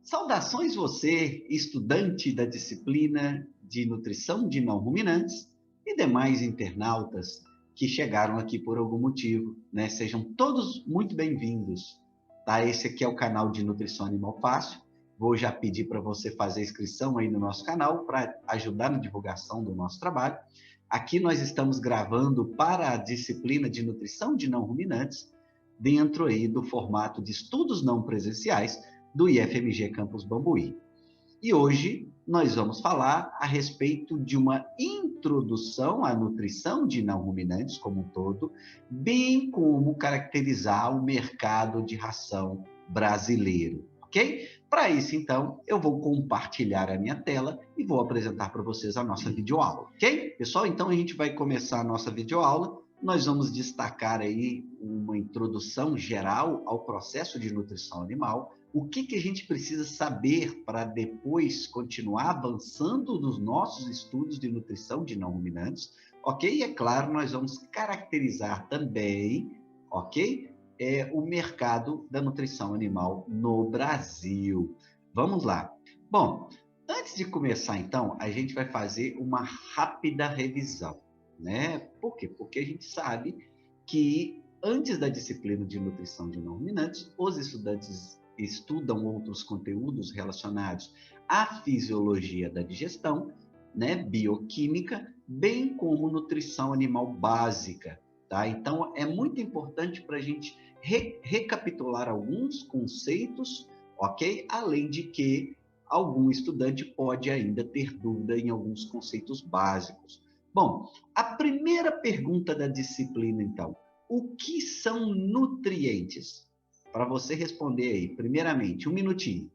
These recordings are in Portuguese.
Saudações você, estudante da disciplina de Nutrição de Não Ruminantes e demais internautas que chegaram aqui por algum motivo, né? Sejam todos muito bem-vindos, tá? Esse aqui é o canal de Nutrição Animal Fácil. Vou já pedir para você fazer a inscrição aí no nosso canal para ajudar na divulgação do nosso trabalho. Aqui nós estamos gravando para a disciplina de Nutrição de Não Ruminantes, dentro aí do formato de estudos não presenciais do IFMG Campus Bambuí. E hoje nós vamos falar a respeito de uma introdução à nutrição de não ruminantes como um todo, bem como caracterizar o mercado de ração brasileiro, ok? Para isso, então, eu vou compartilhar a minha tela e vou apresentar para vocês a nossa videoaula, ok? Pessoal, então a gente vai começar a nossa videoaula. Nós vamos destacar aí uma introdução geral ao processo de nutrição animal, o que a gente precisa saber para depois continuar avançando nos nossos estudos de nutrição de não ruminantes, ok? E é claro, nós vamos caracterizar também, ok? O mercado da nutrição animal no Brasil. Vamos lá. Bom, antes de começar então, a gente vai fazer uma rápida revisão, né? Por quê? Porque a gente sabe que antes da disciplina de nutrição de não ruminantes, os estudantes estudam outros conteúdos relacionados à fisiologia da digestão, né, bioquímica, bem como nutrição animal básica, tá? Então, é muito importante para a gente recapitular alguns conceitos, ok? Além de que algum estudante pode ainda ter dúvida em alguns conceitos básicos. Bom, a primeira pergunta da disciplina, então, o que são nutrientes? Para você responder aí, primeiramente, um minutinho.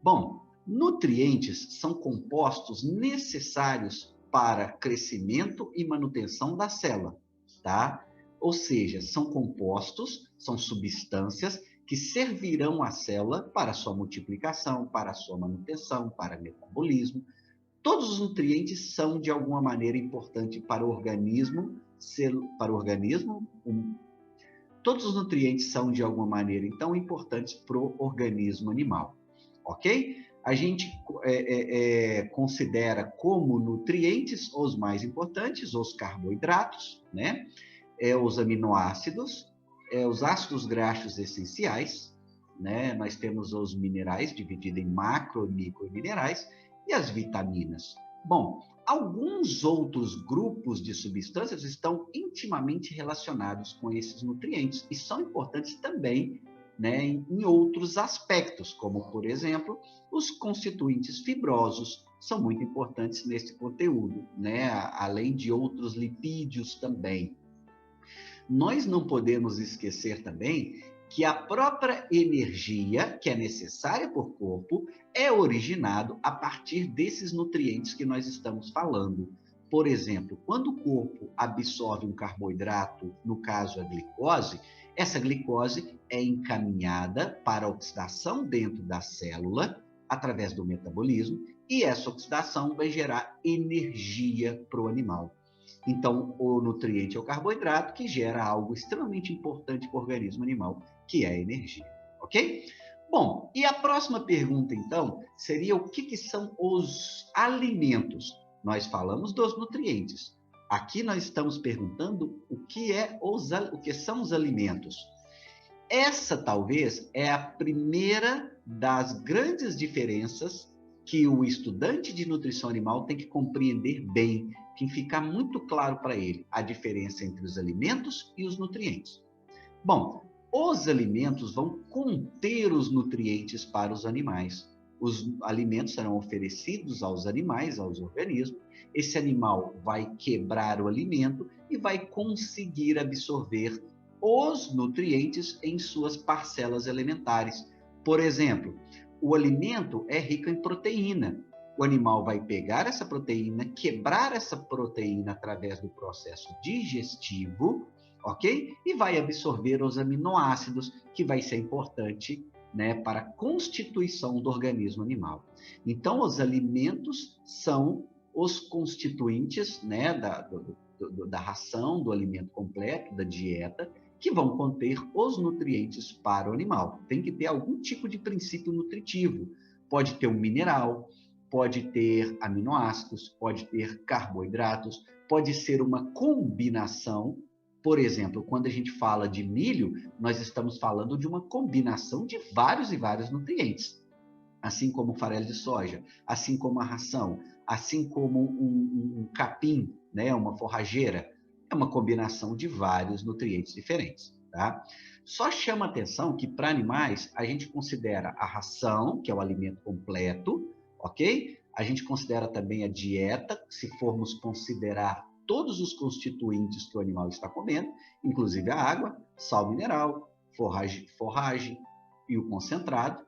Bom, nutrientes são compostos necessários para crescimento e manutenção da célula, tá? Ou seja, são compostos, são substâncias que servirão à célula para sua multiplicação, para sua manutenção, para metabolismo. Todos os nutrientes são, de alguma maneira, importantes para o organismo, todos os nutrientes são, de alguma maneira, então, importantes para o organismo animal, ok? A gente considera como nutrientes os mais importantes, os carboidratos, né? Os aminoácidos, os ácidos graxos essenciais, né? Nós temos os minerais, divididos em macro, micro e minerais, e as vitaminas. Bom, alguns outros grupos de substâncias estão intimamente relacionados com esses nutrientes e são importantes também, né, em outros aspectos, como, por exemplo, os constituintes fibrosos são muito importantes nesse conteúdo, né, além de outros lipídios também. Nós não podemos esquecer também que a própria energia que é necessária por corpo é originado a partir desses nutrientes que nós estamos falando. Por exemplo, quando o corpo absorve um carboidrato, no caso a glicose, essa glicose é encaminhada para a oxidação dentro da célula, através do metabolismo, e essa oxidação vai gerar energia para o animal. Então, o nutriente é o carboidrato, que gera algo extremamente importante para o organismo animal, que é a energia, ok? Bom, e a próxima pergunta, então, seria o que são os alimentos? Nós falamos dos nutrientes. Aqui nós estamos perguntando o que são os alimentos. Essa, talvez, é a primeira das grandes diferenças que o estudante de nutrição animal tem que compreender bem, tem que ficar muito claro para ele a diferença entre os alimentos e os nutrientes. Bom, os alimentos vão conter os nutrientes para os animais. Os alimentos serão oferecidos aos animais, aos organismos. Esse animal vai quebrar o alimento e vai conseguir absorver os nutrientes em suas parcelas elementares. Por exemplo, o alimento é rico em proteína. O animal vai pegar essa proteína, quebrar essa proteína através do processo digestivo, ok? E vai absorver os aminoácidos, que vai ser importante né, para a constituição do organismo animal. Então, os alimentos são os constituintes, né, da ração, do alimento completo, da dieta, que vão conter os nutrientes para o animal. Tem que ter algum tipo de princípio nutritivo. Pode ter um mineral, pode ter aminoácidos, pode ter carboidratos, pode ser uma combinação. Por exemplo, quando a gente fala de milho, nós estamos falando de uma combinação de vários e vários nutrientes, assim como o farelo de soja, assim como a ração, assim como um capim, né, uma forrageira. É uma combinação de vários nutrientes diferentes, tá? Só chama atenção que para animais a gente considera a ração, que é o alimento completo, ok? A gente considera também a dieta, se formos considerar todos os constituintes que o animal está comendo, inclusive a água, sal mineral, forragem e o concentrado,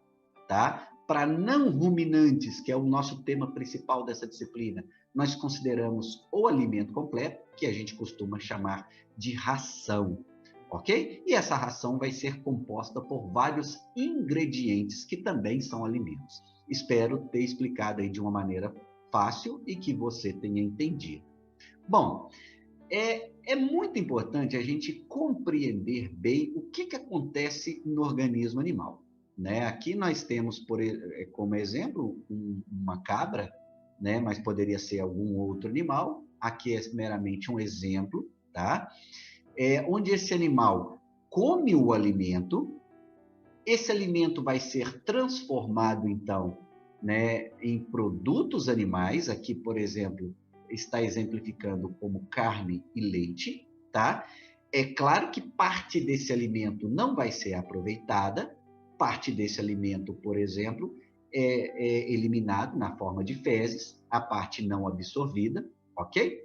tá? Para não ruminantes, que é o nosso tema principal dessa disciplina, nós consideramos o alimento completo, que a gente costuma chamar de ração, ok? E essa ração vai ser composta por vários ingredientes que também são alimentos. Espero ter explicado aí de uma maneira fácil e que você tenha entendido. Bom, é muito importante a gente compreender bem o que acontece no organismo animal, né? Aqui nós temos, como exemplo, uma cabra, né? Mas poderia ser algum outro animal. Aqui é meramente um exemplo, tá? Onde esse animal come o alimento, esse alimento vai ser transformado, então, né, em produtos animais. Aqui, por exemplo, está exemplificando como carne e leite, tá? É claro que parte desse alimento não vai ser aproveitada, parte desse alimento, por exemplo, é eliminado na forma de fezes, a parte não absorvida, ok?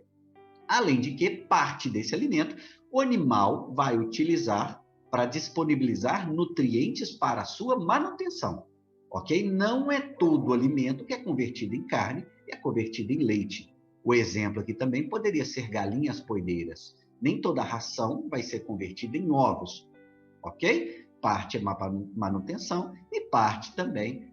Além de que parte desse alimento o animal vai utilizar para disponibilizar nutrientes para a sua manutenção, ok? Não é todo alimento que é convertido em carne e é convertido em leite. O exemplo aqui também poderia ser galinhas poideiras. Nem toda ração vai ser convertida em ovos, ok? Parte é manutenção e parte também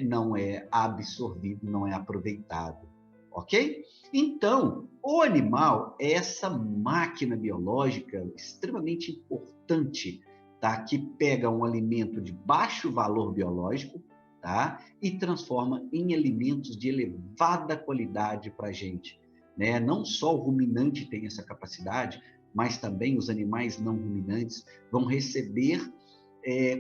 não é absorvido, não é aproveitado, ok? Então, o animal é essa máquina biológica extremamente importante, tá? Que pega um alimento de baixo valor biológico, tá? E transforma em alimentos de elevada qualidade para a gente, né? Não só o ruminante tem essa capacidade, mas também os animais não ruminantes vão receber,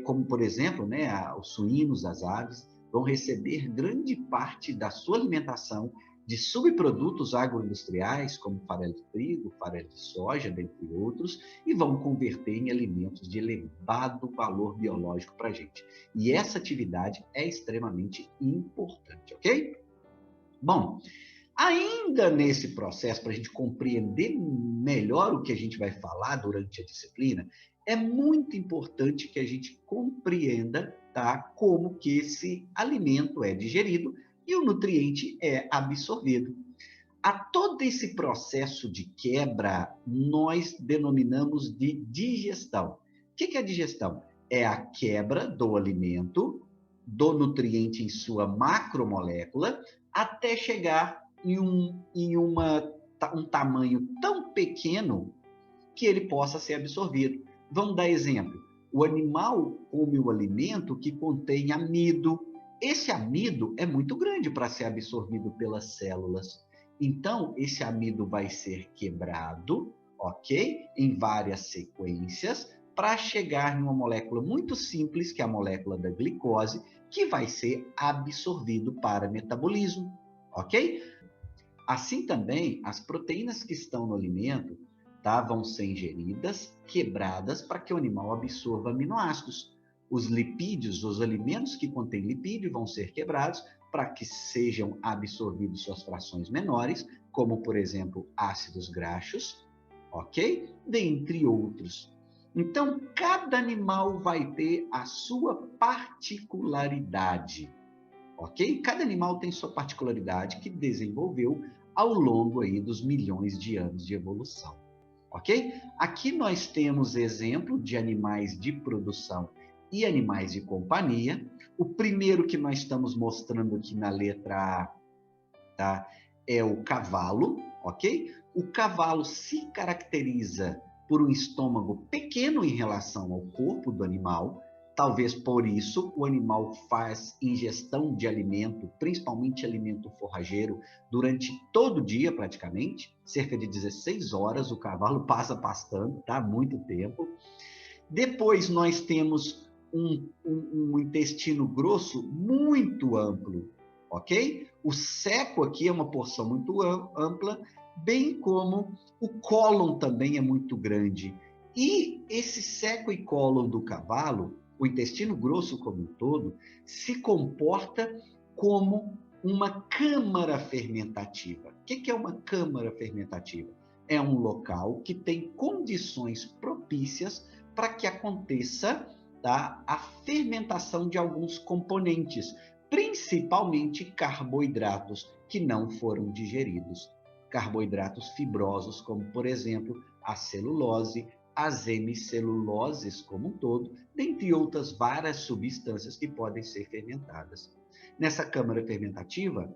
como por exemplo, né, os suínos, as aves, vão receber grande parte da sua alimentação de subprodutos agroindustriais, como farelo de trigo, farelo de soja, dentre outros, e vão converter em alimentos de elevado valor biológico para a gente. E essa atividade é extremamente importante, ok? Bom, ainda nesse processo, para a gente compreender melhor o que a gente vai falar durante a disciplina, é muito importante que a gente compreenda, tá, como que esse alimento é digerido e o nutriente é absorvido. A todo esse processo de quebra, nós denominamos de digestão. O que é a digestão? É a quebra do alimento, do nutriente em sua macromolécula, até chegar em um tamanho tão pequeno que ele possa ser absorvido. Vamos dar exemplo. O animal come o alimento que contém amido. Esse amido é muito grande para ser absorvido pelas células. Então, esse amido vai ser quebrado, ok? Em várias sequências, para chegar em uma molécula muito simples, que é a molécula da glicose, que vai ser absorvido para metabolismo, ok? Assim também, as proteínas que estão no alimento, tá, vão ser ingeridas, quebradas, para que o animal absorva aminoácidos. Os lipídios, os alimentos que contêm lipídio, vão ser quebrados para que sejam absorvidos suas frações menores, como, por exemplo, ácidos graxos, ok? Dentre outros. Então, cada animal vai ter a sua particularidade, ok? Cada animal tem sua particularidade que desenvolveu ao longo aí dos milhões de anos de evolução, ok? Aqui nós temos exemplo de animais de produção e animais de companhia. O primeiro que nós estamos mostrando aqui na letra A, tá? É o cavalo, ok? O cavalo se caracteriza por um estômago pequeno em relação ao corpo do animal. Talvez por isso o animal faz ingestão de alimento, principalmente alimento forrageiro, durante todo o dia praticamente, cerca de 16 horas o cavalo passa pastando, tá? Muito tempo. Depois nós temos um intestino grosso muito amplo, ok? O seco aqui é uma porção muito ampla, bem como o cólon também é muito grande. E esse seco e cólon do cavalo, o intestino grosso como um todo, se comporta como uma câmara fermentativa. O que é uma câmara fermentativa? É um local que tem condições propícias para que aconteça, tá, a fermentação de alguns componentes, principalmente carboidratos que não foram digeridos. Carboidratos fibrosos, como, por exemplo, a celulose, as hemiceluloses como um todo, dentre outras várias substâncias que podem ser fermentadas. Nessa câmara fermentativa,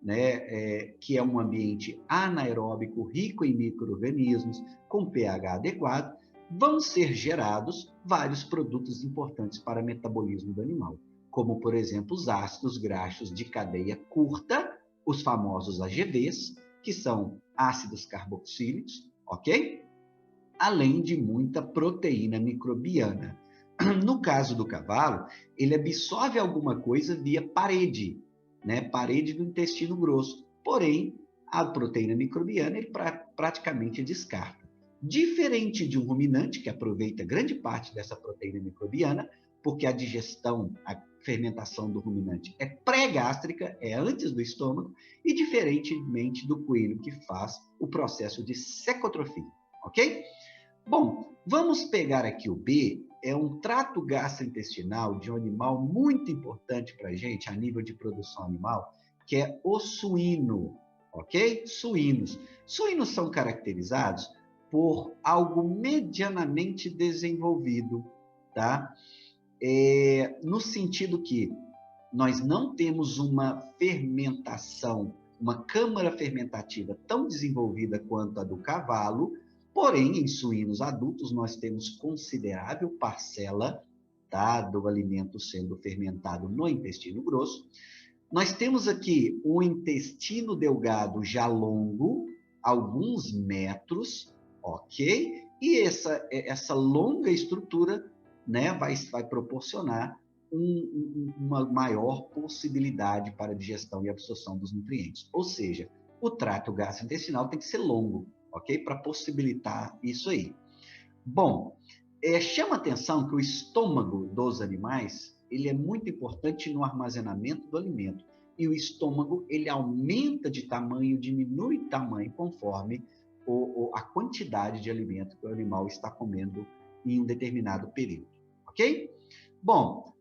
né, que é um ambiente anaeróbico rico em micro-organismos, com pH adequado, vão ser gerados vários produtos importantes para o metabolismo do animal, como, por exemplo, os ácidos graxos de cadeia curta, os famosos AGVs, que são ácidos carboxílicos, ok? Além de muita proteína microbiana. No caso do cavalo, ele absorve alguma coisa via parede, né? Parede do intestino grosso. Porém, a proteína microbiana ele praticamente descarta. Diferente de um ruminante, que aproveita grande parte dessa proteína microbiana, porque a digestão, a fermentação do ruminante é pré-gástrica, é antes do estômago, e diferentemente do coelho, que faz o processo de secotrofia, ok? Bom, vamos pegar aqui o B, é um trato gastrointestinal de um animal muito importante para a gente, a nível de produção animal, que é o suíno, ok? Suínos. Suínos são caracterizados por algo medianamente desenvolvido, tá? No sentido que nós não temos uma fermentação, uma câmara fermentativa tão desenvolvida quanto a do cavalo, porém, em suínos adultos, nós temos considerável parcela, tá, do alimento sendo fermentado no intestino grosso. Nós temos aqui o intestino delgado já longo, alguns metros, ok? E essa longa estrutura, né, vai proporcionar uma maior possibilidade para a digestão e absorção dos nutrientes. Ou seja, o trato gastrointestinal tem que ser longo, ok? Para possibilitar isso aí. Bom, chama atenção que o estômago dos animais ele é muito importante no armazenamento do alimento. E o estômago ele aumenta de tamanho, diminui de tamanho conforme a quantidade de alimento que o animal está comendo em um determinado período, ok? Bom,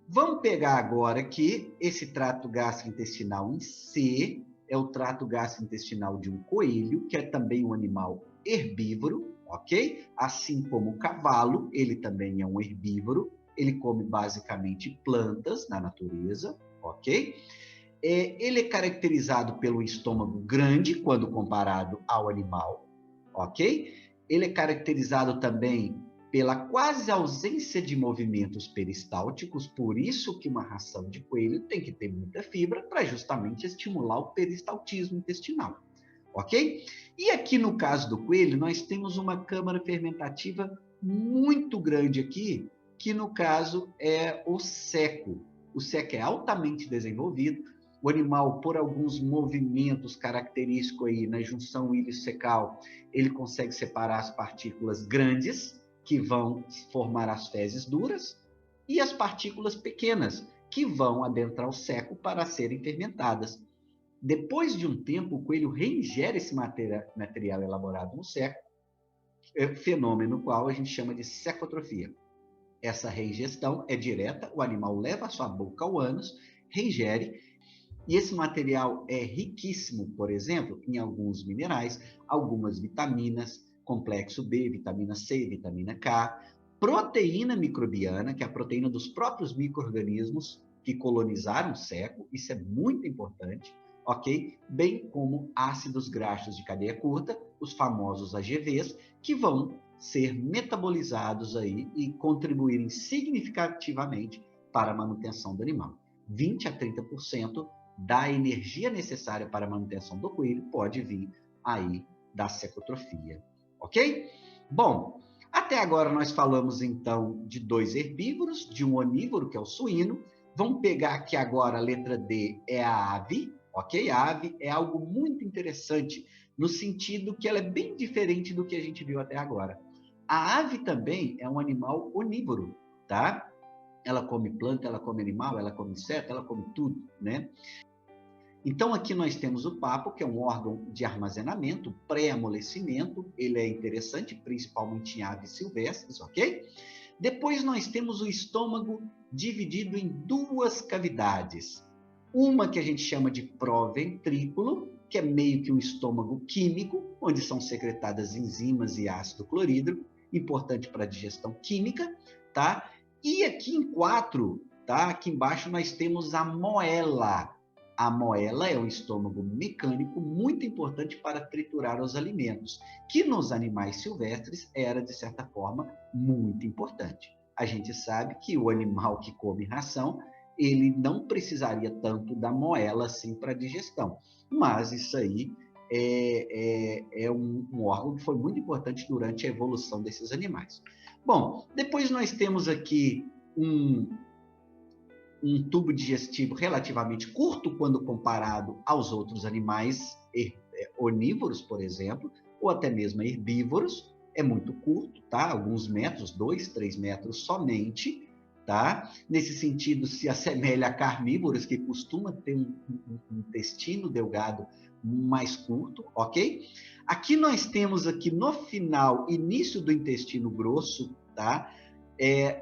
vamos pegar agora aqui esse trato gastrointestinal em C, é o trato gastrointestinal de um coelho, que é também um animal herbívoro, ok? Assim como o cavalo, ele também é um herbívoro, ele come basicamente plantas na natureza, ok? Ele é caracterizado pelo estômago grande, quando comparado ao animal, ok? Ele é caracterizado também pela quase ausência de movimentos peristálticos, por isso que uma ração de coelho tem que ter muita fibra para justamente estimular o peristaltismo intestinal, ok? E aqui no caso do coelho, nós temos uma câmara fermentativa muito grande aqui, que no caso é o seco. O seco é altamente desenvolvido, o animal, por alguns movimentos característicos aí na junção ilho-secal, ele consegue separar as partículas grandes, que vão formar as fezes duras, e as partículas pequenas, que vão adentrar o seco para serem fermentadas. Depois de um tempo, o coelho reingere esse material elaborado no seco, fenômeno qual a gente chama de secotrofia. Essa reingestão é direta, o animal leva a sua boca ao ânus, reingere, e esse material é riquíssimo, por exemplo, em alguns minerais, algumas vitaminas, complexo B, vitamina C, vitamina K, proteína microbiana, que é a proteína dos próprios micro-organismos que colonizaram o seco, isso é muito importante, ok? Bem como ácidos graxos de cadeia curta, os famosos AGVs, que vão ser metabolizados aí e contribuírem significativamente para a manutenção do animal. 20 a 30% da energia necessária para a manutenção do coelho pode vir aí da secotrofia, ok? Bom, até agora nós falamos então de 2 herbívoros, de um onívoro, que é o suíno. Vamos pegar aqui agora a letra D, é a ave, ok? A ave é algo muito interessante, no sentido que ela é bem diferente do que a gente viu até agora. A ave também é um animal onívoro, tá? Ela come planta, ela come animal, ela come inseto, ela come tudo, né? Então, aqui nós temos o papo, que é um órgão de armazenamento, pré-amolecimento. Ele é interessante, principalmente em aves silvestres, ok? Depois nós temos o estômago dividido em 2 cavidades. Uma que a gente chama de proventrículo, que é meio que um estômago químico, onde são secretadas enzimas e ácido clorídrico, importante para a digestão química, tá? E aqui em 4, tá? Aqui embaixo nós temos a moela. A moela é um estômago mecânico muito importante para triturar os alimentos, que nos animais silvestres era, de certa forma, muito importante. A gente sabe que o animal que come ração, ele não precisaria tanto da moela assim para digestão, mas isso aí é um órgão que foi muito importante durante a evolução desses animais. Bom, depois nós temos aqui um tubo digestivo relativamente curto quando comparado aos outros animais onívoros, por exemplo, ou até mesmo herbívoros, é muito curto, tá? Alguns metros, 2, 3 metros somente, tá? Nesse sentido, se assemelha a carnívoros, que costuma ter um intestino delgado mais curto, ok? Aqui nós temos aqui no final, início do intestino grosso, tá?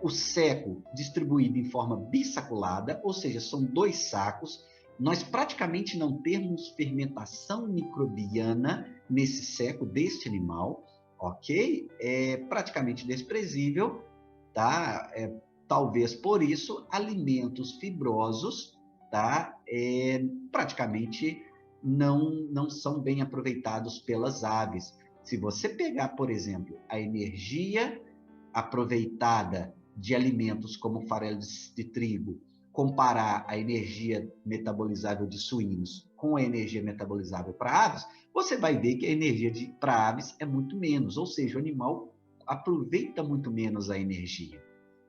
O seco distribuído em forma bissaculada, ou seja, são 2 sacos. Nós praticamente não temos fermentação microbiana nesse seco deste animal, ok? É praticamente desprezível, tá? Talvez por isso, alimentos fibrosos, tá? Praticamente não são bem aproveitados pelas aves. Se você pegar, por exemplo, a energia aproveitada de alimentos como farelo de trigo, comparar a energia metabolizável de suínos com a energia metabolizável para aves, você vai ver que a energia para aves é muito menos, ou seja, o animal aproveita muito menos a energia,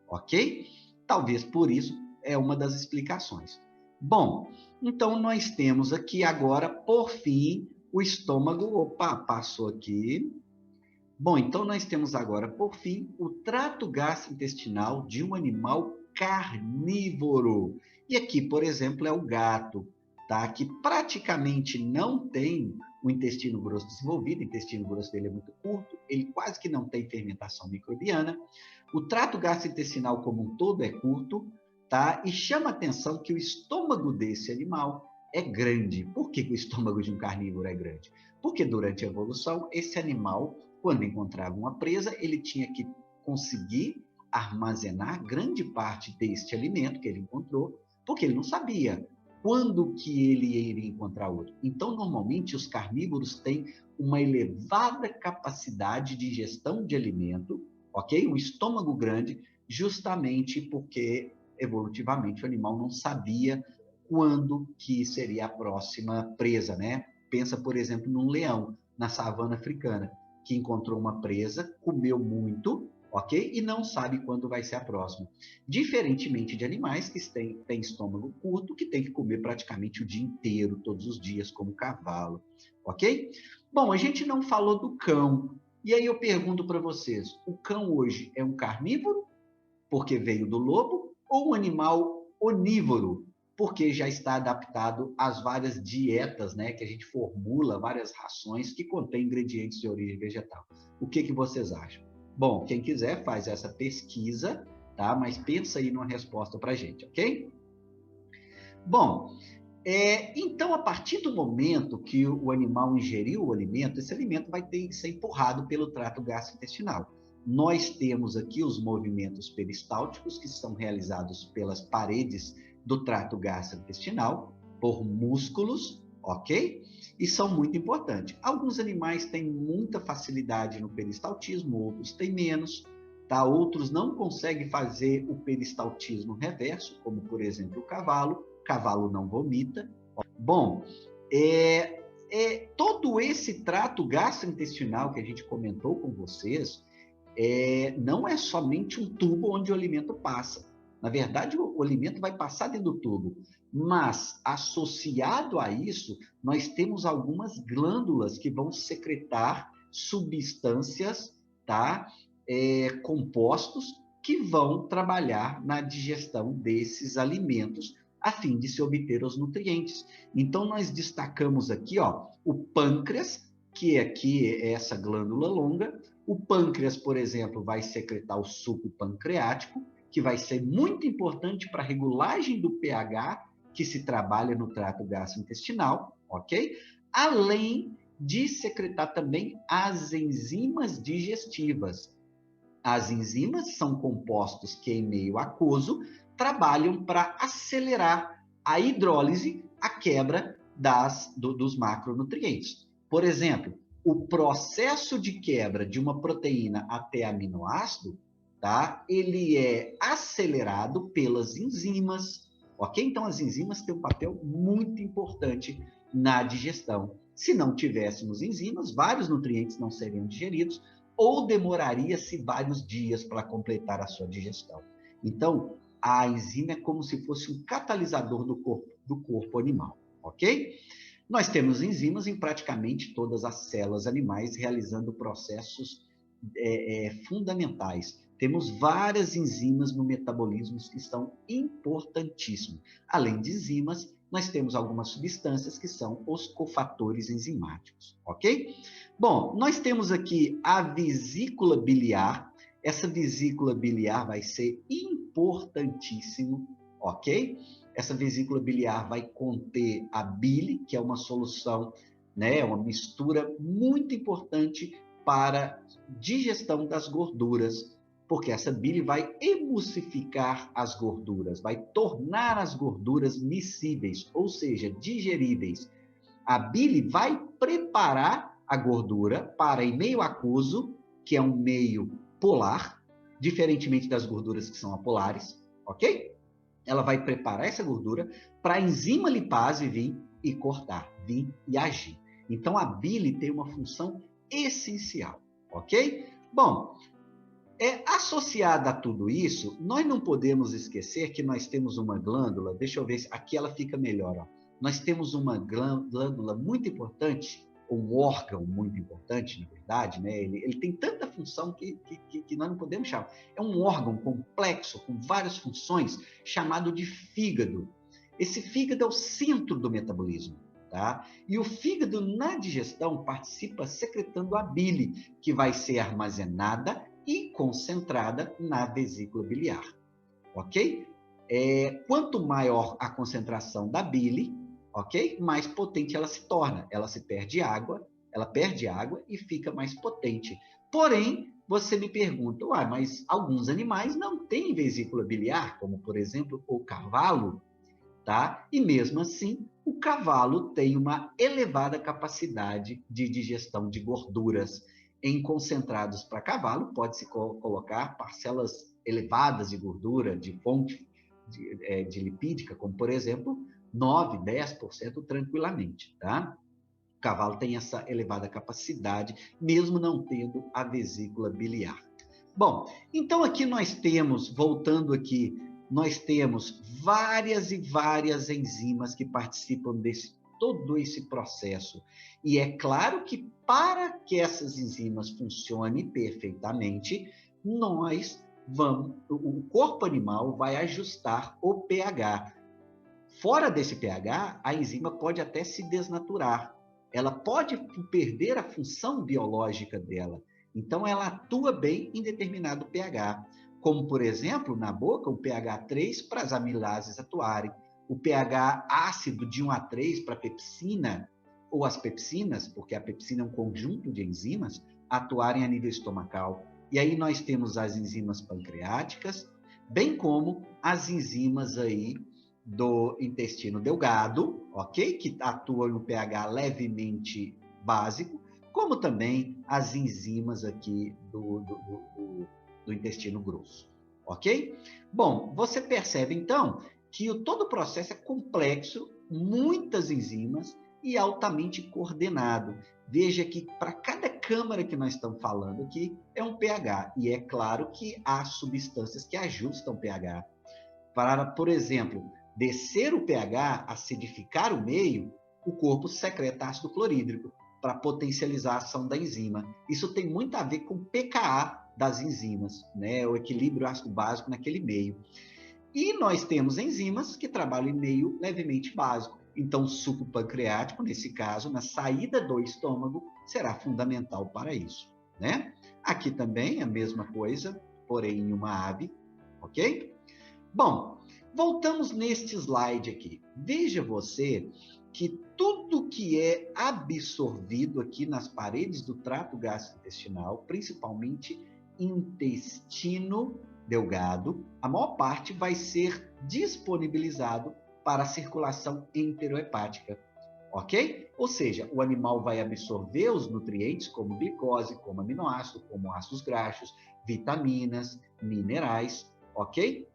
ok? Talvez por isso é uma das explicações. Bom, então nós temos aqui agora, por fim, o estômago. Opa, passou aqui. Bom, então nós temos agora, por fim, o trato gastrointestinal de um animal carnívoro. E aqui, por exemplo, é o gato, tá? Que praticamente não tem o intestino grosso desenvolvido, o intestino grosso dele é muito curto, ele quase que não tem fermentação microbiana. O trato gastrointestinal como um todo é curto, tá? E chama a atenção que o estômago desse animal é grande. Por que o estômago de um carnívoro é grande? Porque durante a evolução, esse animal, quando encontrava uma presa, ele tinha que conseguir armazenar grande parte deste alimento que ele encontrou, porque ele não sabia quando que ele iria encontrar outro. Então, normalmente, os carnívoros têm uma elevada capacidade de ingestão de alimento, ok? Um estômago grande, justamente porque, evolutivamente, o animal não sabia quando que seria a próxima presa, né? Pensa, por exemplo, num leão na savana africana, que encontrou uma presa, comeu muito, ok? E não sabe quando vai ser a próxima. Diferentemente de animais que têm estômago curto, que tem que comer praticamente o dia inteiro, todos os dias, como o cavalo, ok? Bom, a gente não falou do cão. E aí eu pergunto para vocês, o cão hoje é um carnívoro, porque veio do lobo, ou um animal onívoro, porque já está adaptado às várias dietas, né, que a gente formula, várias rações que contêm ingredientes de origem vegetal. O que vocês acham? Bom, quem quiser faz essa pesquisa, tá? Mas pensa aí numa resposta para a gente, ok? Bom, então, a partir do momento que o animal ingeriu o alimento, esse alimento vai ter que ser empurrado pelo trato gastrointestinal. nós temos aqui os movimentos peristálticos, que são realizados pelas paredes do trato gastrointestinal, por músculos, ok? E são muito importantes. Alguns animais têm muita facilidade no peristaltismo, outros têm menos, tá? Outros não conseguem fazer o peristaltismo reverso, como, por exemplo, o cavalo. O cavalo não vomita. Bom, todo esse trato gastrointestinal que a gente comentou com vocês, não é somente um tubo onde o alimento passa. Na verdade, o alimento vai passar dentro do tubo, mas associado a isso, nós temos algumas glândulas que vão secretar substâncias, tá? Compostos que vão trabalhar na digestão desses alimentos a fim de se obter os nutrientes. Então, nós destacamos aqui, ó, o pâncreas, que aqui é essa glândula longa. O pâncreas, por exemplo, vai secretar o suco pancreático, que vai ser muito importante para a regulagem do pH que se trabalha no trato gastrointestinal, ok? Além de secretar também as enzimas digestivas. As enzimas são compostos que, em meio aquoso, trabalham para acelerar a hidrólise, a quebra dos macronutrientes. Por exemplo, o processo de quebra de uma proteína até aminoácido, tá? Ele é acelerado pelas enzimas, ok? Então, as enzimas têm um papel muito importante na digestão. Se não tivéssemos enzimas, vários nutrientes não seriam digeridos ou demoraria-se vários dias para completar a sua digestão. Então, a enzima é como se fosse um catalisador do corpo animal, ok? Nós temos enzimas em praticamente todas as células animais, realizando processos fundamentais. Temos várias enzimas no metabolismo que são importantíssimas. Além de enzimas, nós temos algumas substâncias que são os cofatores enzimáticos, ok? Bom, nós temos aqui a vesícula biliar. Essa vesícula biliar vai ser importantíssimo, ok? Essa vesícula biliar vai conter a bile, que é uma solução, né, uma mistura muito importante para digestão das gorduras, porque essa bile vai emulsificar as gorduras, vai tornar as gorduras miscíveis, ou seja, digeríveis. A bile vai preparar a gordura para em meio aquoso, que é um meio polar, diferentemente das gorduras que são apolares, ok? Ela vai preparar essa gordura para a enzima lipase vir e cortar, vir e agir. Então, a bile tem uma função essencial, ok? Bom, associada a tudo isso, nós não podemos esquecer que nós temos uma glândula, deixa eu ver se aqui ela fica melhor, ó. Nós temos uma glândula muito importante, um órgão muito importante, na verdade, né? Ele tem tanta função que nós não podemos chamar. É um órgão complexo, com várias funções, chamado de fígado. Esse fígado é o centro do metabolismo, tá? E o fígado, na digestão, participa secretando a bile, que vai ser armazenada e concentrada na vesícula biliar, ok? Quanto maior a concentração da bile, ok? Mais potente ela se torna. Ela perde água e fica mais potente. Porém, você me pergunta, mas alguns animais não têm vesícula biliar, como por exemplo o cavalo, tá? E mesmo assim, o cavalo tem uma elevada capacidade de digestão de gorduras. Em concentrados para cavalo, pode-se colocar parcelas elevadas de gordura, de fonte de lipídica, como por exemplo, 9, 10% tranquilamente, tá? O cavalo tem essa elevada capacidade, mesmo não tendo a vesícula biliar. Bom, então aqui nós temos, voltando aqui, nós temos várias e várias enzimas que participam desse todo esse processo. E é claro que para que essas enzimas funcionem perfeitamente, o corpo animal vai ajustar o pH. Fora desse pH, a enzima pode até se desnaturar. Ela pode perder a função biológica dela. Então, ela atua bem em determinado pH. Como, por exemplo, na boca, o pH 3 para as amilases atuarem. O pH ácido de 1 a 3 para a pepsina, ou as pepsinas, porque a pepsina é um conjunto de enzimas, atuarem a nível estomacal. E aí nós temos as enzimas pancreáticas, bem como as enzimas aí do intestino delgado, ok? Que atuam no pH levemente básico, como também as enzimas aqui do intestino grosso, ok? Bom, você percebe então que todo o processo é complexo, muitas enzimas e altamente coordenado. Veja que para cada câmara que nós estamos falando aqui é um pH, e é claro que há substâncias que ajustam o pH. Para, por exemplo, descer o pH, acidificar o meio, o corpo secreta ácido clorídrico para potencializar a ação da enzima. Isso tem muito a ver com o pKa das enzimas, né? O equilíbrio ácido básico naquele meio. E nós temos enzimas que trabalham em meio levemente básico. Então, o suco pancreático, nesse caso, na saída do estômago, será fundamental para isso, né? Aqui também a mesma coisa, porém em uma ave, ok? Bom, voltamos neste slide aqui. Veja você que tudo que é absorvido aqui nas paredes do trato gastrointestinal, principalmente intestino delgado, a maior parte vai ser disponibilizado para a circulação enterohepática, ok? Ou seja, o animal vai absorver os nutrientes como glicose, como aminoácido, como ácidos graxos, vitaminas, minerais, ok?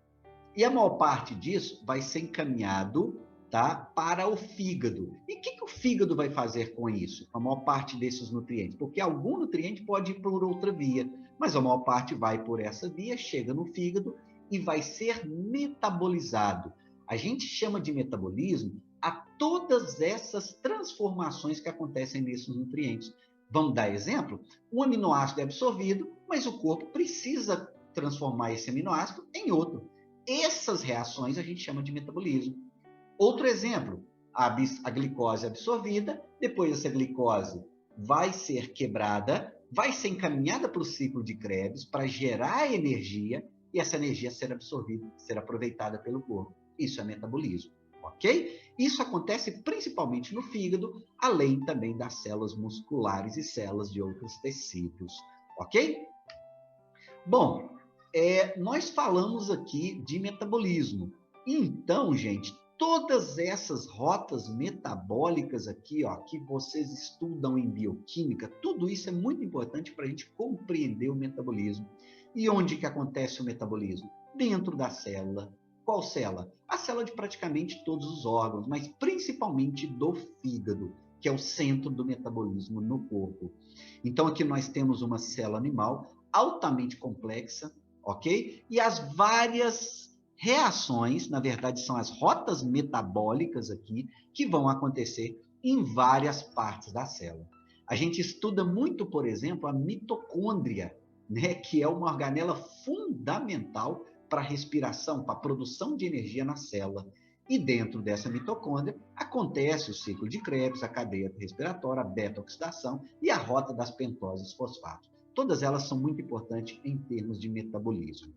E a maior parte disso vai ser encaminhado, tá, para o fígado. E o que o fígado vai fazer com isso? A maior parte desses nutrientes? Porque algum nutriente pode ir por outra via, mas a maior parte vai por essa via, chega no fígado e vai ser metabolizado. A gente chama de metabolismo a todas essas transformações que acontecem nesses nutrientes. Vamos dar exemplo? Um aminoácido é absorvido, mas o corpo precisa transformar esse aminoácido em outro. Essas reações a gente chama de metabolismo. Outro exemplo, a glicose absorvida, depois essa glicose vai ser quebrada, vai ser encaminhada para o ciclo de Krebs para gerar energia e essa energia ser absorvida, ser aproveitada pelo corpo. Isso é metabolismo, ok? Isso acontece principalmente no fígado, além também das células musculares e células de outros tecidos, ok? Bom, nós falamos aqui de metabolismo. Então, gente, todas essas rotas metabólicas aqui, ó, que vocês estudam em bioquímica, tudo isso é muito importante para a gente compreender o metabolismo. E onde que acontece o metabolismo? Dentro da célula. Qual célula? A célula de praticamente todos os órgãos, mas principalmente do fígado, que é o centro do metabolismo no corpo. Então, aqui nós temos uma célula animal altamente complexa, ok? E as várias reações, na verdade, são as rotas metabólicas aqui, que vão acontecer em várias partes da célula. A gente estuda muito, por exemplo, a mitocôndria, né, que é uma organela fundamental para a respiração, para a produção de energia na célula. E dentro dessa mitocôndria acontece o ciclo de Krebs, a cadeia respiratória, a beta-oxidação e a rota das pentoses fosfatos. Todas elas são muito importantes em termos de metabolismo,